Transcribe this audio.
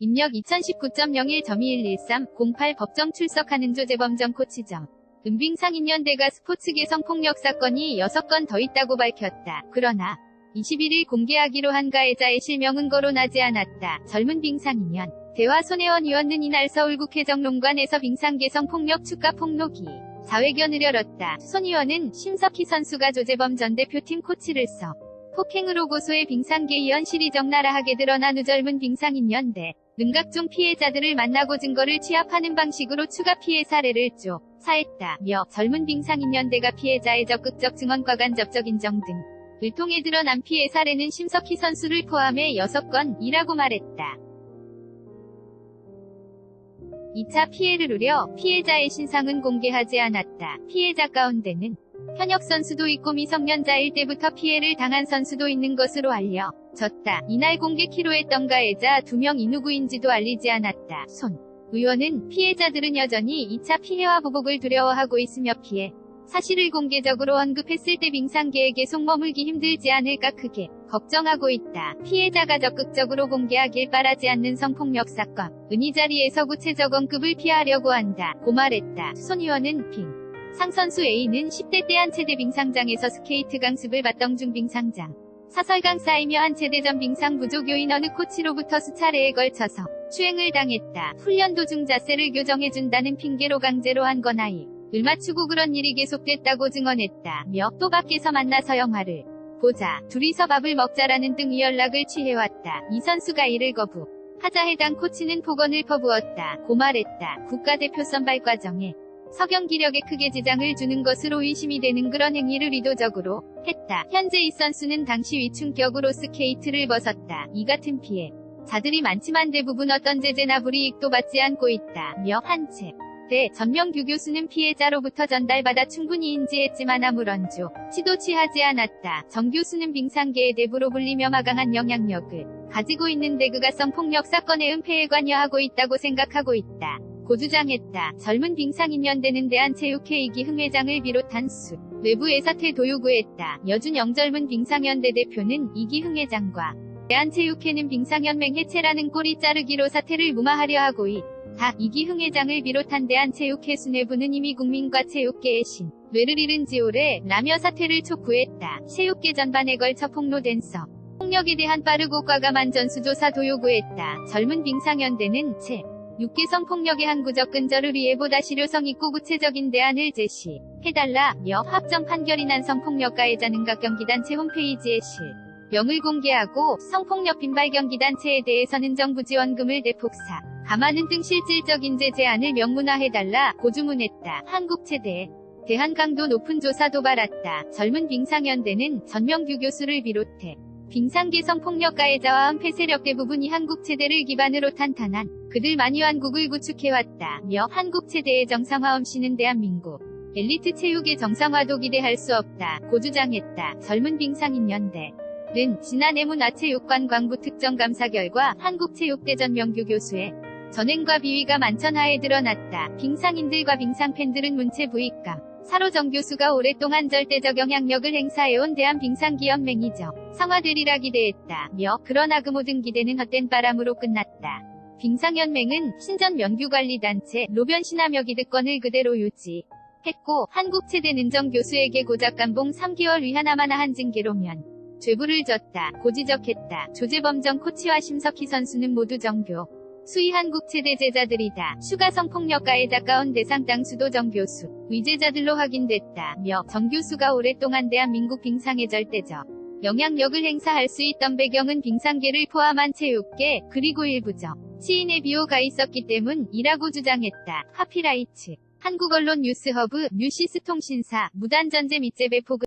입력 2019.01.2113-08 법정 출석하는 조재범 전 코치정. 은빙상인연대가 스포츠계 성폭력 사건이 6건 더 있다고 밝혔다. 그러나 21일 공개하기로 한 가해자의 실명은 거론하지 않았다. 젊은 빙상인연 대화 손혜원 의원은 이날 서울국회 정론관에서 빙상계 성폭력 축가 폭로기 자회견을 열었다. 손 의원은 심석희 선수가 조재범 전 대표팀 코치를 써 폭행으로 고소해 빙상계 현실이 적나라하게 드러난 후 젊은 빙상인연대 등 각종 피해자들을 만나고 증거를 취합하는 방식으로 추가 피해 사례를 조사했다며 젊은 빙상인연대가 피해자의 적극적 증언과 간접적 인정 등을 통해 드러난 피해 사례는 심석희 선수를 포함해 6건이라고 말했다. 2차 피해를 우려 피해자의 신상은 공개하지 않았다. 피해자 가운데는 현역 선수도 있고 미성년자일 때부터 피해를 당한 선수도 있는 것으로 알려졌다. 이날 공개 키로했던 가해자 2명이 누구인지도 알리지 않았다. 손 의원은 피해자들은 여전히 2차 피해와 보복을 두려워하고 있으며 피해 사실을 공개적으로 언급했을 때 빙상계에게 속머물기 힘들지 않을까 크게 걱정하고 있다. 피해자가 적극적으로 공개하길 바라지 않는 성폭력 사건. 이 자리에서 구체적 언급을 피하려고 한다. 고 말했다. 손 의원은 상 선수 A는 10대 때 한체대 빙상장에서 스케이트 강습을 받던 중 빙상장 사설 강사이며 한체대 전 빙상 부조교인 어느 코치로부터 수차례에 걸쳐서 추행을 당했다. 훈련 도중 자세를 교정해준다는 핑계로 강제로 한 건 아이 을 맞추고 그런 일이 계속됐다고 증언했다며 또 밖에서 만나서 영화를 보자, 둘이서 밥을 먹자라는 등의 연락을 취해왔다. 이 선수가 이를 거부하자 해당 코치는 폭언을 퍼부었다. 고 말했다. 국가대표 선발 과정에 서경기력에 크게 지장을 주는 것으로 의심이 되는 그런 행위를 의도적으로 했다. 현재 이 선수는 당시 위충격으로 스케이트를 벗었다. 이 같은 피해 자들이 많지만 대부분 어떤 제재나 불이익도 받지 않고 있다며 한체대 전명규 교수는 피해자로부터 전달받아 충분히 인지했지만 아무런 조치도 취하지 않았다. 정 교수는 빙상계의 대부로 불리며 막강한 영향력을 가지고 있는데 그가 성폭력 사건의 은폐에 관여하고 있다고 생각하고 있다. 고 주장했다. 젊은 빙상인연대는 대한체육회 이기흥 회장을 비롯한 외부의 사퇴도 요구했다. 여준영 젊은 빙상연대 대표는 이기흥 회장과 대한체육회는 빙상연맹 해체라는 꼬리 자르기로 사퇴를 무마하려 하고 있다. 이기흥 회장을 비롯한 대한체육회 수뇌부는 이미 국민과 체육계의 신뢰를 잃은 지 오래라며 사퇴를 촉구했다. 체육계 전반에 걸쳐 폭로된 폭력에 대한 빠르고 과감한 전수조사도 요구했다. 젊은 빙상연대는 6개 성폭력의 항구적 근절을 위해 보다 실효성 있고 구체적인 대안을 제시해달라며 확정 판결이 난 성폭력 가해자는 각 경기단체 홈페이지에 실명을 공개하고 성폭력 빈발 경기단체에 대해서는 정부 지원금을 대폭 감하는 등 실질적인 제재안을 명문화해달라 고주문했다. 한국체대에 대한 강도 높은 조사 도발했다. 젊은 빙상연대는 전명규 교수를 비롯해 빙상계 성폭력 가해자와 은폐 세력 대부분이 한국체대를 기반으로 탄탄한 그들 만유한국을 구축해왔다며 한국체대의 정상화 없이는 대한민국 엘리트 체육의 정상화도 기대할 수 없다. 고 주장했다. 젊은 빙상인연대는 지난해 문화체육관 광부 특정감사 결과 한국체육대 전명규 교수의 전횡과 비위가 만천하에 드러났다. 빙상인들과 빙상팬들은 문체 부익감 사로 정 교수가 오랫동안 절대적 영향력을 행사해온 대한빙상기연맹이죠. 성화되리라 기대했다며 그러나 그 모든 기대는 헛된 바람으로 끝났다. 빙상연맹은 신전 명규관리단체 로변신하며 기득권을 그대로 유지했고 한국체대는 정 교수에게 고작 감봉 3개월 위하나마나 한 징계로면 죄부를 졌다. 고 지적했다. 조재범 전 코치와 심석희 선수는 모두 정교 수의 한국체대 제자들이다. 추가 성폭력 가해자 가운데 상당수도 정 교수 위제자들로 확인됐다며 정 교수가 오랫동안 대한민국 빙상의 절대적 영향력을 행사할 수 있던 배경은 빙상계를 포함한 체육계 그리고 일부적 시인의 비호가 있었기 때문이라고 주장했다. 하피라이츠 한국언론 뉴스허브 뉴시스 통신사 무단전제 밑재 배포